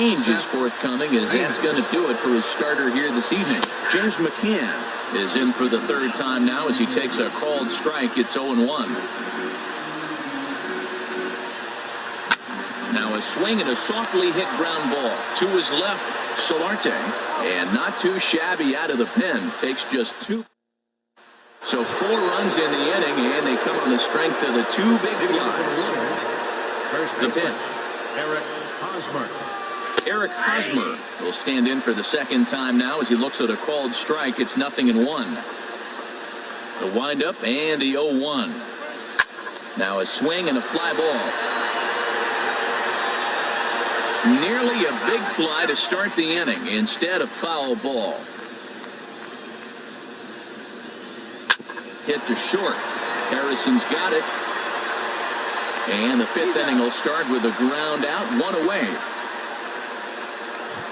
Change is forthcoming, as that's going to do it for his starter here this evening. James McCann is in for the third time now as he takes a called strike. It's 0-1. Now a swing and a softly hit ground ball to his left. Solarte, and not too shabby out of the pen, takes just 2. So 4 runs in the inning, and they come on the strength of the 2 big flies. The pitch. Eric Hosmer will stand in for the second time now as he looks at a called strike. It's 0-1. The windup and the 0-1. Now a swing and a fly ball. Nearly a big fly to start the inning. Instead, a foul ball. Hit to short. Harrison's got it. And the 5th inning will start with a ground out, 1 away.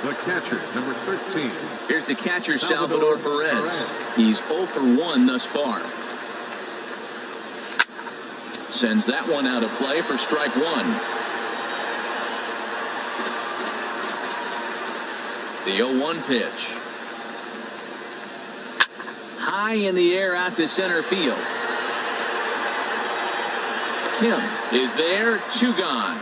The catcher, number 13. Here's the catcher, Salvador Perez. He's 0 for 1 thus far. Sends that one out of play for strike 1. The 0-1 pitch. High in the air out to center field. Kim is there, 2 gone.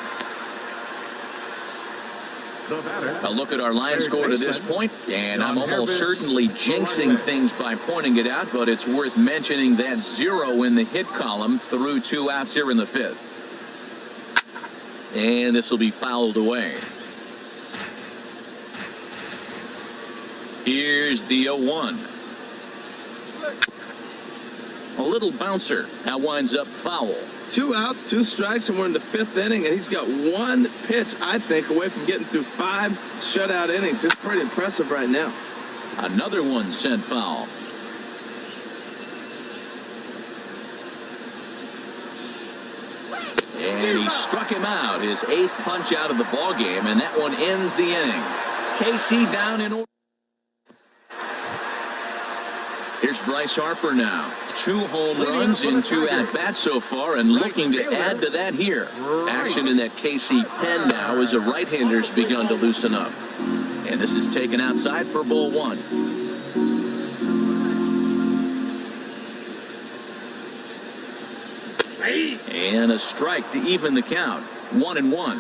A look at our line score to this point, and I'm almost certainly jinxing things by pointing it out, but it's worth mentioning that 0 in the hit column through 2 outs here in the 5th. And this will be fouled away. Here's the 0-1. A little bouncer. That winds up foul. 2 outs, 2 strikes, and we're in the 5th inning, and he's got 1 pitch, I think, away from getting through 5 shutout innings. It's pretty impressive right now. Another one sent foul. And he struck him out, his 8th punch out of the ball game, and that one ends the inning. KC down in order. Here's Bryce Harper now. 2 home runs in 2 at-bats so far, and looking to add to that here. Action in that KC pen now as a right-hander's begun to loosen up. And this is taken outside for ball 1. And a strike to even the count. 1-1.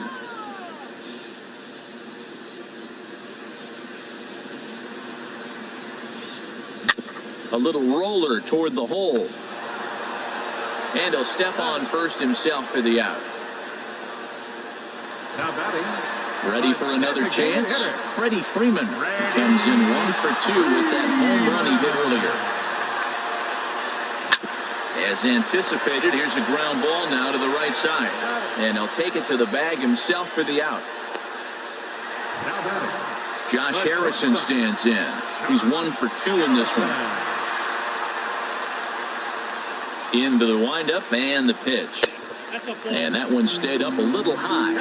A little roller toward the hole. And he'll step on first himself for the out. Ready for another chance? Freddie Freeman comes in 1 for 2 with that home run he hit earlier. As anticipated, here's a ground ball now to the right side. And he'll take it to the bag himself for the out. Josh Harrison stands in. He's 1 for 2 in this one. Into the windup and the pitch. And that one stayed up a little high.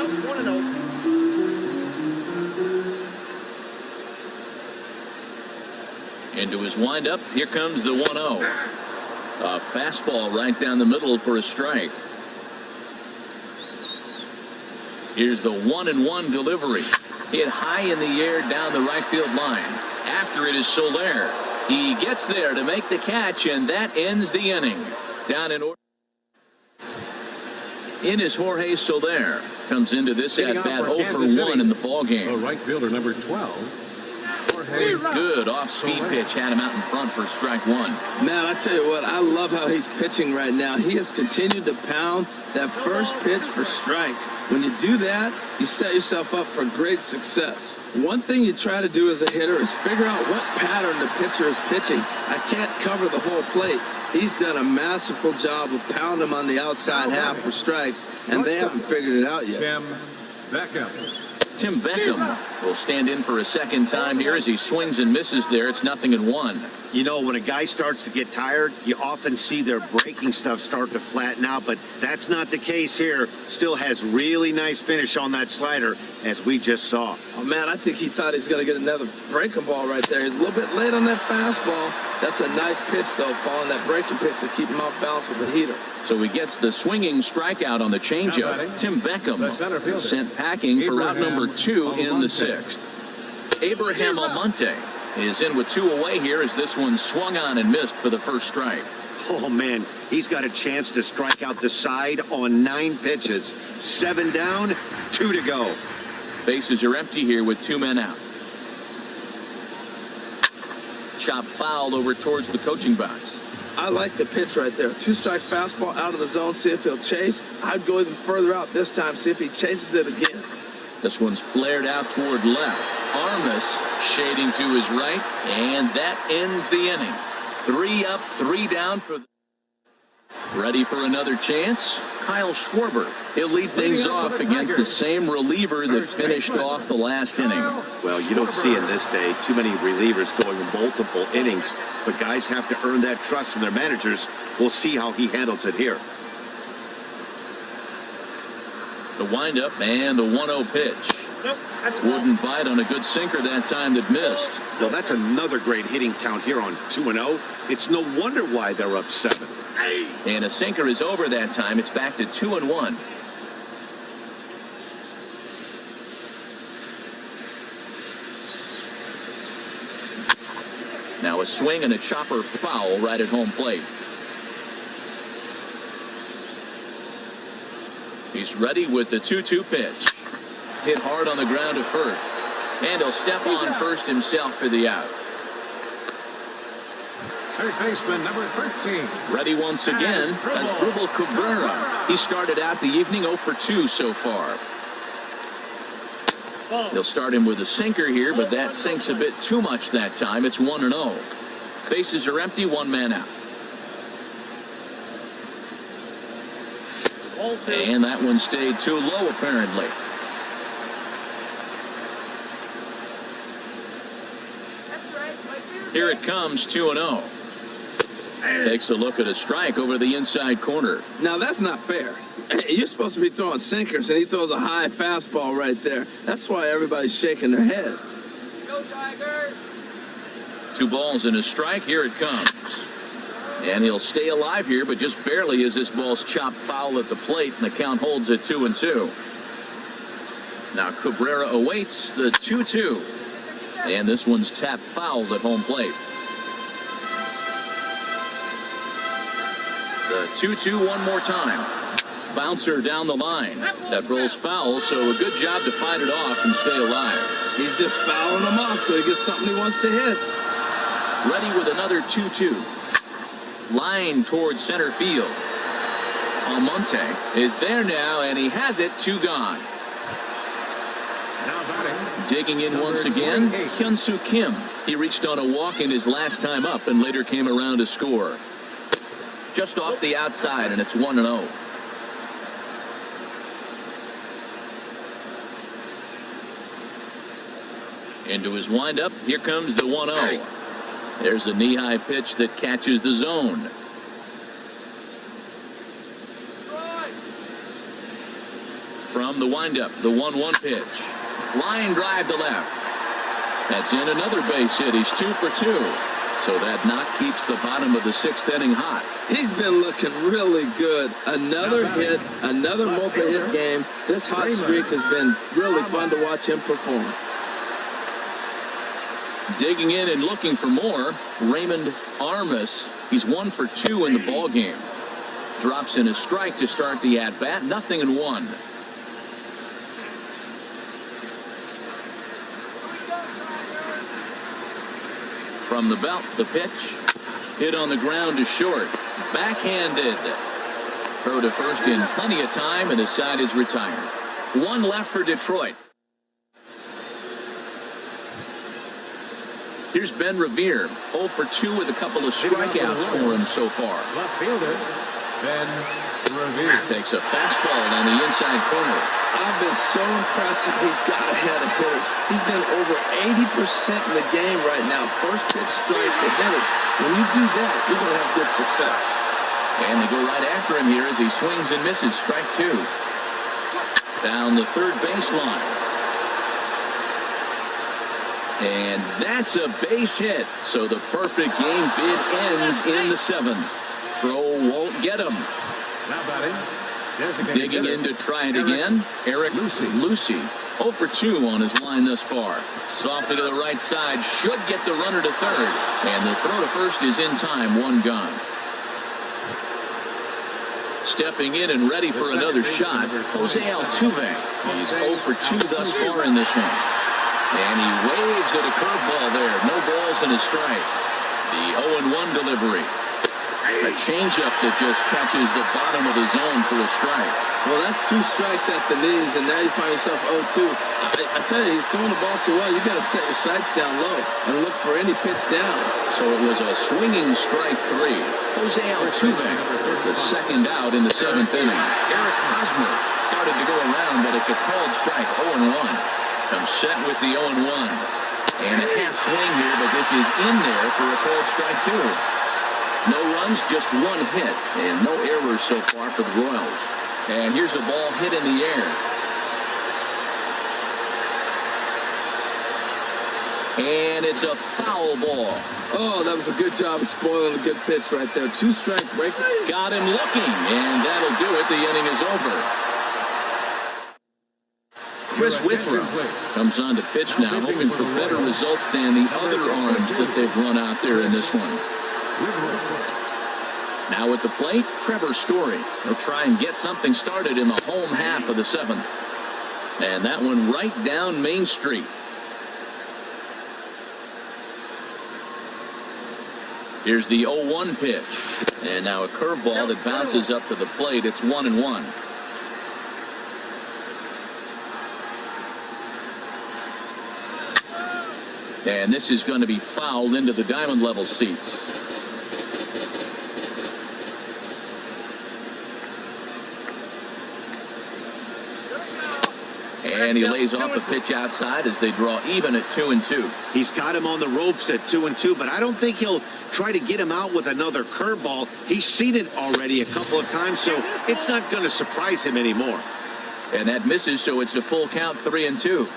Into his windup. Here comes the 1-0. A fastball right down the middle for a strike. Here's the 1-1 delivery. Hit high in the air down the right field line. After it is Soler. He gets there to make the catch, and that ends the inning. Down in order. In is Jorge Soler. Comes into this at bat 0 for 1 in the ball game. The right fielder, number 12. Good off-speed pitch had him out in front for strike 1. Man, I tell you what, I love how he's pitching right now. He has continued to pound that first pitch for strikes. When you do that, you set yourself up for great success. One thing you try to do as a hitter is figure out what pattern the pitcher is pitching. I can't cover the whole plate. He's done a masterful job of pounding them on the outside half for strikes, and they haven't figured it out yet. Tim Beckham will stand in for a second time here as he swings and misses there. It's 0-1. You know, when a guy starts to get tired, you often see their breaking stuff start to flatten out, but that's not the case here. Still has really nice finish on that slider, as we just saw. Oh, man, I think he thought he's going to get another breaking ball right there. He's a little bit late on that fastball. That's a nice pitch, though, following that breaking pitch to keep him off balance with the heater. So he gets the swinging strikeout on the changeup. Tim Beckham sent packing for route number for 2 in the 6th. Abraham Almonte is in with 2 away here as this one swung on and missed for the first strike. Oh, man, he's got a chance to strike out the side on 9 pitches. 7 down, 2 to go. Bases are empty here with 2 men out. Chop fouled over towards the coaching box. I like the pitch right there. 2-strike fastball out of the zone. See if he'll chase. I'd go even further out this time. See if he chases it again. This one's flared out toward left. Armas shading to his right, and that ends the inning. 3 up, 3 down for. Ready for another chance? Kyle Schwarber. He'll lead things off against the same reliever that finished off the last inning. Well, you don't see in this day too many relievers going multiple innings, but guys have to earn that trust from their managers. We'll see how he handles it here. The windup and the 1-0 pitch. Wouldn't bite on a good sinker that time that missed. Well, that's another great hitting count here on 2-0. It's no wonder why they're up 7. And a sinker is over that time. It's back to 2-1. Now a swing and a chopper foul right at home plate. He's ready with the 2-2 pitch. Hit hard on the ground to first. And he'll step on first himself for the out. Third baseman, number 13. Ready once again, Asdrubal Cabrera. He started out the evening 0 for 2 so far. They'll start him with a sinker here, but that sinks a bit too much that time. It's 1-0. Bases are empty, 1 man out. And that one stayed too low, apparently. Here it comes, 2-0. Takes a look at a strike over the inside corner. Now, that's not fair. You're supposed to be throwing sinkers, and he throws a high fastball right there. That's why everybody's shaking their head. Go, Tiger! 2 balls and a strike. Here it comes. And he'll stay alive here, but just barely as this ball's chopped foul at the plate, and the count holds at 2-2. Now Cabrera awaits the 2-2. And this one's tapped fouled at home plate. The 2-2 one more time. Bouncer down the line. That rolls foul, so a good job to fight it off and stay alive. He's just fouling them off till he gets something he wants to hit. Ready with another 2-2. Line towards center field. Almonte is there now, and he has it. 2 gone. Now batting. Digging in once again, Hyun-Soo Kim. He reached on a walk in his last time up and later came around to score. Just off the outside, and it's 1-0. Into his windup, here comes the 1-0. There's a knee-high pitch that catches the zone. From the windup, the 1-1 pitch. Line drive to left. That's in another base hit. He's 2 for 2. So that knock keeps the bottom of the 6th inning hot. He's been looking really good. Another hit, another multi-hit game. This hot streak has been really fun to watch him perform. Digging in and looking for more, Raymond Armas. He's 1 for 2 in the ball game. Drops in a strike to start the at-bat. 0-1. From the belt, the pitch. Hit on the ground to short. Backhanded. Throw to first in plenty of time, and the side is retired. 1 left for Detroit. Here's Ben Revere, 0 for 2 with a couple of strikeouts for him so far. Left fielder, Ben Revere. Takes a fastball on the inside corner. I've been so impressed that he's got ahead of hitters. He's been over 80% in the game right now. First pitch strike to hitters. When you do that, you're going to have good success. And they go right after him here as he swings and misses. Strike 2. Down the third baseline. And that's a base hit. So the perfect game bid ends in the 7th. Throw won't get him. Now batting. Digging in to try it again, Eric Lucy. 0 for 2 on his line thus far. Softly to the right side, should get the runner to third. And the throw to first is in time, 1 gone. Stepping in and ready for another shot, Jose Altuve. He's 0 for 2 thus far in this one. And he waves at a curveball there. No balls and a strike. The 0-1 delivery. A changeup that just catches the bottom of the zone for a strike. Well, that's 2 strikes at the knees, and now you find yourself 0-2. I tell you, he's throwing the ball so well, you got to set your sights down low and look for any pitch down. So it was a swinging strike 3. Jose Altuve is the second out in the 7th inning. Eric Hosmer started to go around, but it's a called strike, 0-1. Comes set with the 0-1. And a half swing here, but this is in there for a called strike 2. No runs, just 1 hit, and no errors so far for the Royals. And here's a ball hit in the air. And it's a foul ball. Oh, that was a good job of spoiling a good pitch right there. 2-strike breaker. Got him looking, and that'll do it. The inning is over. Chris Withrow comes on to pitch now, hoping for better results than the other arms that they've run out there in this one. Now at the plate, Trevor Story. He'll try and get something started in the home half of the 7th. And that one right down Main Street. Here's the 0-1 pitch. And now a curveball that bounces up to the plate. It's 1-1. And this is going to be fouled into the diamond level seats. And he lays off the pitch outside as they draw even at 2-2. He's got him on the ropes at 2-2, but I don't think he'll try to get him out with another curveball. He's seen it already a couple of times, so it's not going to surprise him anymore. And that misses, so it's a full count, 3-2.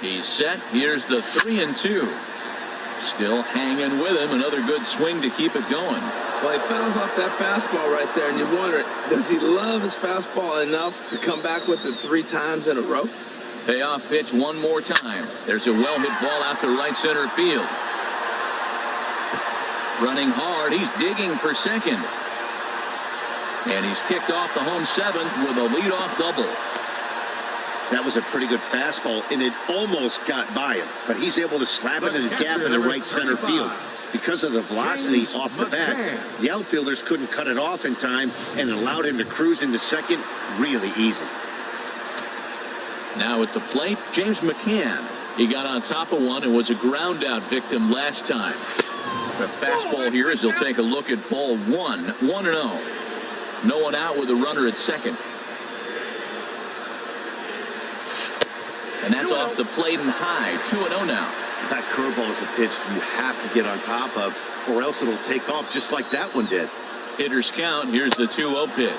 He's set. Here's the 3-2. Still hanging with him. Another good swing to keep it going. Well, he fouls off that fastball right there, and you wonder, does he love his fastball enough to come back with it 3 times in a row? Payoff pitch one more time. There's a well-hit ball out to right center field. Running hard. He's digging for second. And he's kicked off the home 7th with a leadoff double. That was a pretty good fastball, and it almost got by him. But he's able to slap it in the gap in the right center field. Because of the velocity off the bat, the outfielders couldn't cut it off in time, and it allowed him to cruise into second really easy. Now at the plate, James McCann. He got on top of one and was a ground out victim last time. The fastball here as he'll take a look at ball 1, 1-0. No one out with a runner at second. And that's off the plate and high, 2-0 now. That curveball is a pitch you have to get on top of, or else it'll take off just like that one did. Hitters count. Here's the 2-0 pitch.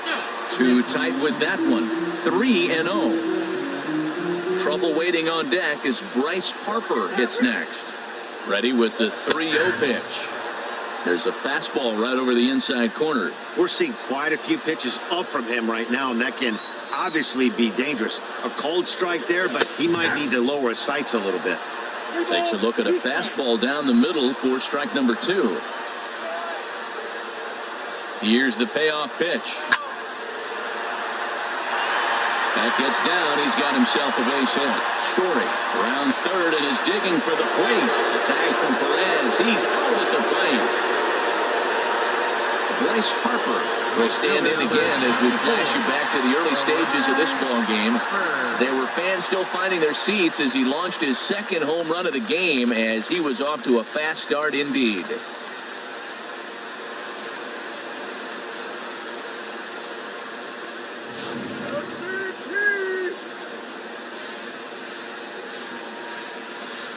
Too tight with that one. 3-0. Trouble waiting on deck as Bryce Harper hits next. Ready with the 3-0 pitch. There's a fastball right over the inside corner. We're seeing quite a few pitches up from him right now, and that can obviously be dangerous. A cold strike there, but he might need to lower his sights a little bit. Takes a look at a fastball down the middle for strike number 2. Here's the payoff pitch. That gets down. He's got himself a base hit. Story rounds third and is digging for the plate. The tag from Perez. He's out at the plate. Bryce Harper will stand in again as we flash you back to the early stages of this ball game. There were fans still finding their seats as he launched his second home run of the game as he was off to a fast start indeed.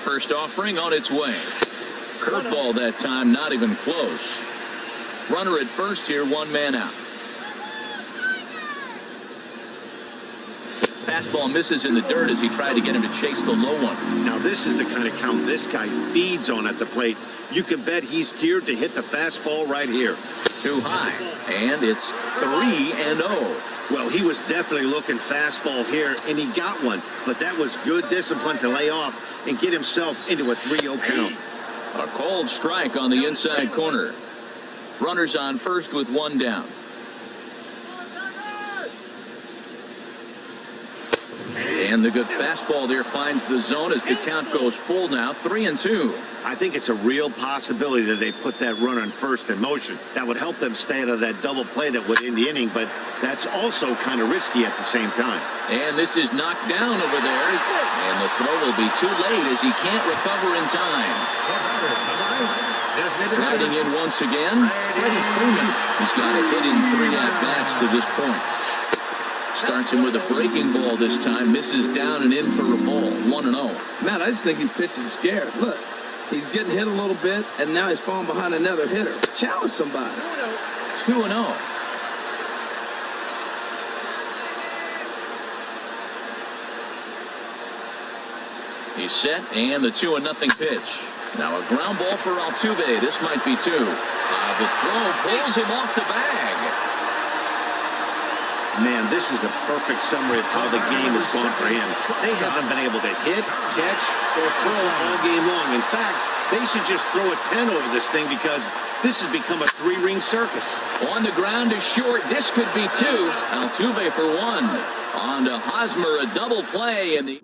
First offering on its way. Curveball that time, not even close. Runner at first here, 1 man out. fastball misses in the dirt as he tried to get him to chase the low one. Now this is the kind of count this guy feeds on at the plate. You can bet he's geared to hit the fastball right here. Too high, and it's 3-0. Well, he was definitely looking fastball here, and he got one. But that was good discipline to lay off and get himself into a 3-0 count. A cold strike on the inside corner. Runners on first with one down. And the good fastball there finds the zone as the count goes full now, 3-2. I think it's a real possibility that they put that runner on first in motion. That would help them stay out of that double play that would end the inning, but that's also kind of risky at the same time. And this is knocked down over there, and the throw will be too late as he can't recover in time. Riding in once again, Freddie Freeman. He's got a hit in 3 at-bats to this point. Starts him with a breaking ball this time, misses down and in for a ball, 1-0. Matt, I just think he's pitching scared. Look, he's getting hit a little bit, and now he's falling behind another hitter. Challenge somebody. 2-0. He's set, and the 2-0 pitch. Now a ground ball for Altuve. This might be 2. The throw pulls him off the bag. Man, this is a perfect summary of how the game has gone for him. They haven't been able to hit, catch, or throw all game long. In fact, they should just throw a 10 over this thing because this has become a 3-ring circus. On the ground is short. This could be 2. Altuve for 1. On to Hosmer, a double play in the...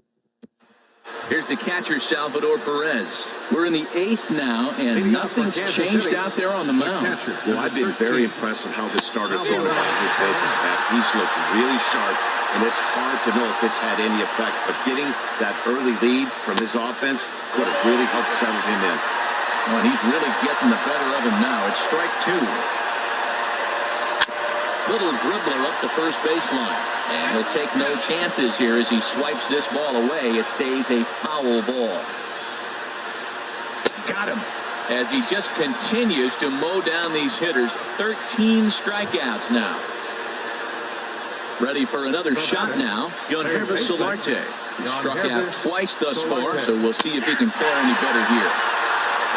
Here's the catcher, Salvador Perez. We're in the 8th now, and nothing's changed out there on the mound. Well, I've been very impressed with how this starter's going about his bases back. He's looked really sharp, and it's hard to know if it's had any effect. But getting that early lead from his offense would have really helped settle him in. Oh, and he's really getting the better of him now. It's strike 2. Little dribbler up the first baseline. And he'll take no chances here as he swipes this ball away. It stays a foul ball. Got him. As he just continues to mow down these hitters. 13 strikeouts now. Ready for another shot now. Yonhervis Solarte. He struck out twice thus far, so we'll see if he can fare any better here.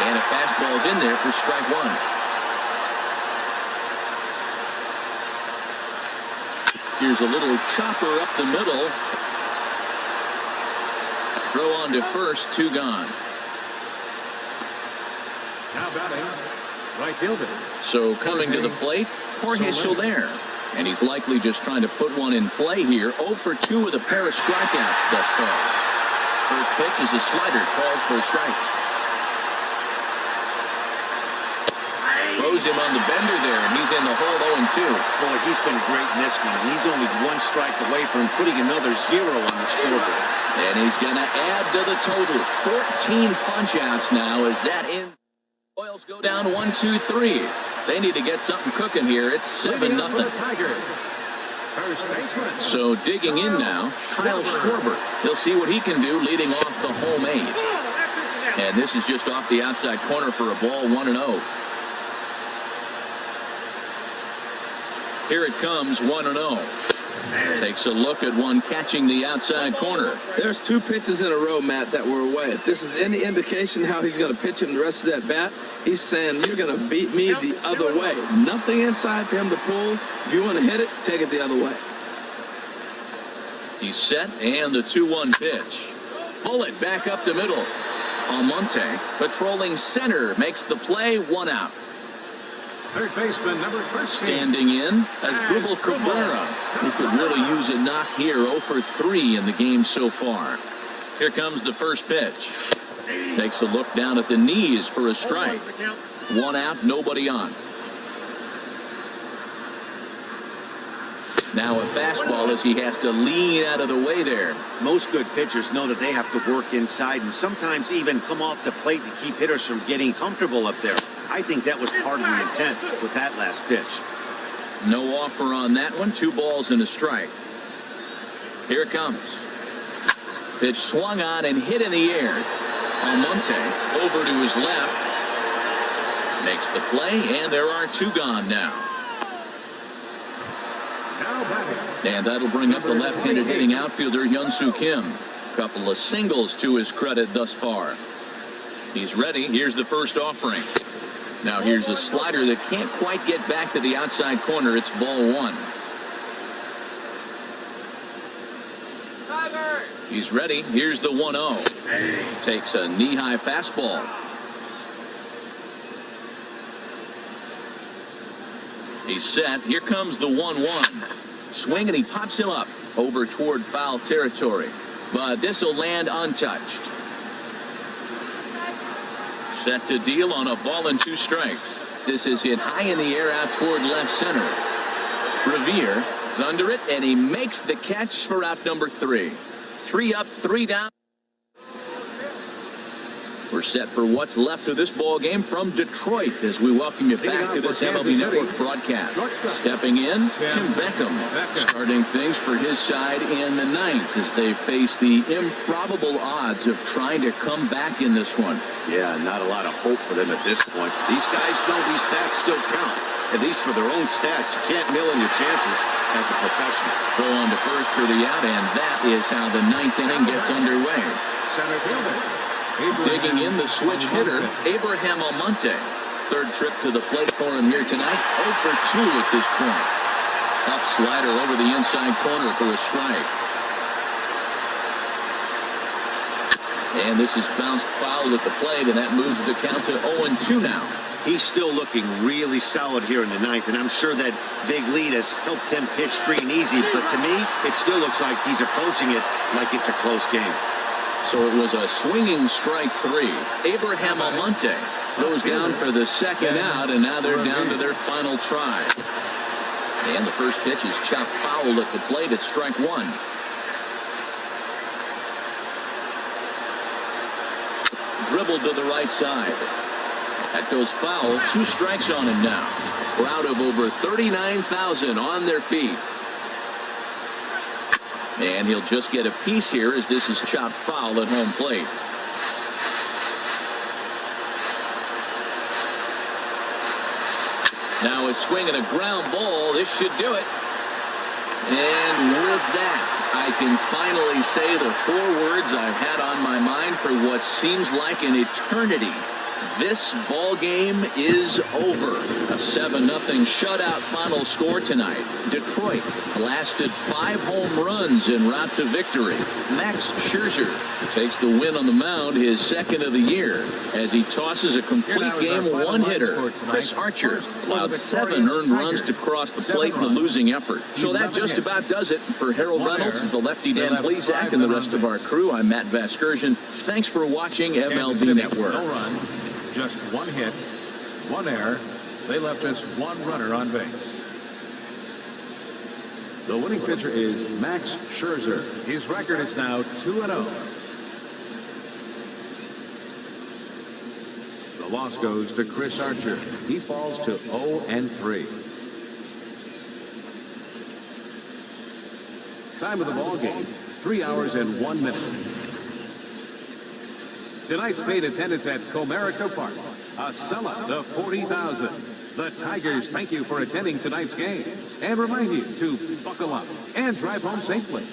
And a fastball's in there for strike 1. Here's a little chopper up the middle. Throw on to first, 2 gone. Now batting, right fielder. So coming to the plate, Jorge Soler. And he's likely just trying to put one in play here. 0 for 2 with a pair of strikeouts thus far. First pitch is a slider, calls for a strike. Throws him on the bender there, and he's in the hole 0-2. Boy, he's been great in this one. He's only 1 strike away from putting another 0 on the scoreboard. And he's going to add to the total. 14 punch-outs now as that ends. Royals go down 1-2-3. They need to get something cooking here. It's 7-0. So digging in now, Kyle Schwarber. He'll see what he can do leading off the home 8. And this is just off the outside corner for a ball, 1-0. Here it comes, 1-0. Takes a look at one catching the outside corner. There's 2 pitches in a row, Matt, that were away. If this is any indication how he's going to pitch him the rest of that bat, he's saying, you're going to beat me the other way. Nothing inside for him to pull. If you want to hit it, take it the other way. He's set, and the 2-1 pitch. Bullet back up the middle. Almonte, patrolling center, makes the play, 1 out. Third baseman, number 13. Standing in as Dribble Cabrera, who could really use a knock here. 0 for 3 in the game so far. Here comes the first pitch. Takes a look down at the knees for a strike. 1 out, nobody on. Now a fastball as he has to lean out of the way there. Most good pitchers know that they have to work inside and sometimes even come off the plate to keep hitters from getting comfortable up there. I think that was part of the intent with that last pitch. No offer on that one. 2 balls and a strike. Here it comes. Pitch swung on and hit in the air. Almonte over to his left. Makes the play, and there are 2 gone now. Now batting, And that'll bring up the left-handed hitting outfielder Hyun-Soo Kim. Couple of singles to his credit thus far. He's ready. Here's the first offering. Now here's a slider that can't quite get back to the outside corner. It's ball one. He's ready. Here's the 1-0. Takes a knee-high fastball. He's set. Here comes the 1-1. Swing, and he pops him up over toward foul territory. But this will land untouched. Set to deal on a ball and 2 strikes. This is hit high in the air out toward left center. Revere is under it, and he makes the catch for out number 3. 3 up, 3 down. We're set for what's left of this ball game from Detroit as we welcome you back to this MLB Network broadcast. Stepping in, Tim Beckham, starting things for his side in the 9th as they face the improbable odds of trying to come back in this one. Yeah, not a lot of hope for them at this point. These guys know these bats still count, at least for their own stats. You can't mill in your chances as a professional. Throw on to first for the out, and that is how the 9th inning gets underway. Center fielder. Digging in the switch hitter, Abraham Almonte. 3rd trip to the plate for him here tonight. 0 for 2 at this point. Tough slider over the inside corner for a strike. And this is bounced foul at the plate, and that moves the count to 0-2 now. He's still looking really solid here in the 9th, and I'm sure that big lead has helped him pitch free and easy, but to me, it still looks like he's approaching it like it's a close game. So it was a swinging strike 3. Abraham Almonte goes down for the 2nd out, and now they're down to their final try. And the first pitch is chopped foul at the plate at strike 1. Dribbled to the right side. That goes foul. 2 strikes on him now. Crowd of over 39,000 on their feet. And he'll just get a piece here as this is chopped foul at home plate. Now a swing and a ground ball. This should do it. And with that, I can finally say the 4 words I've had on my mind for what seems like an eternity. This ball game is over. A 7-0 shutout final score tonight. Detroit blasted 5 home runs en route to victory. Max Scherzer takes the win on the mound, his 2nd of the year, as he tosses a complete game 1-hitter. Chris Archer allowed 7 earned runs to cross the plate in the losing effort. So that just about does it for Harold Reynolds, the lefty Dan Plesac, and the rest of our crew. I'm Matt Vasgersian. Thanks for watching MLB Network. No run, just 1 hit, 1 error. They left us 1 runner on base. The winning pitcher is Max Scherzer. His record is now 2-0. The loss goes to Chris Archer. He falls to 0-3. Time of the ball game, 3 hours and 1 minute. Tonight's paid attendance at Comerica Park, a sellout of 40,000. The Tigers thank you for attending tonight's game and remind you to buckle up and drive home safely.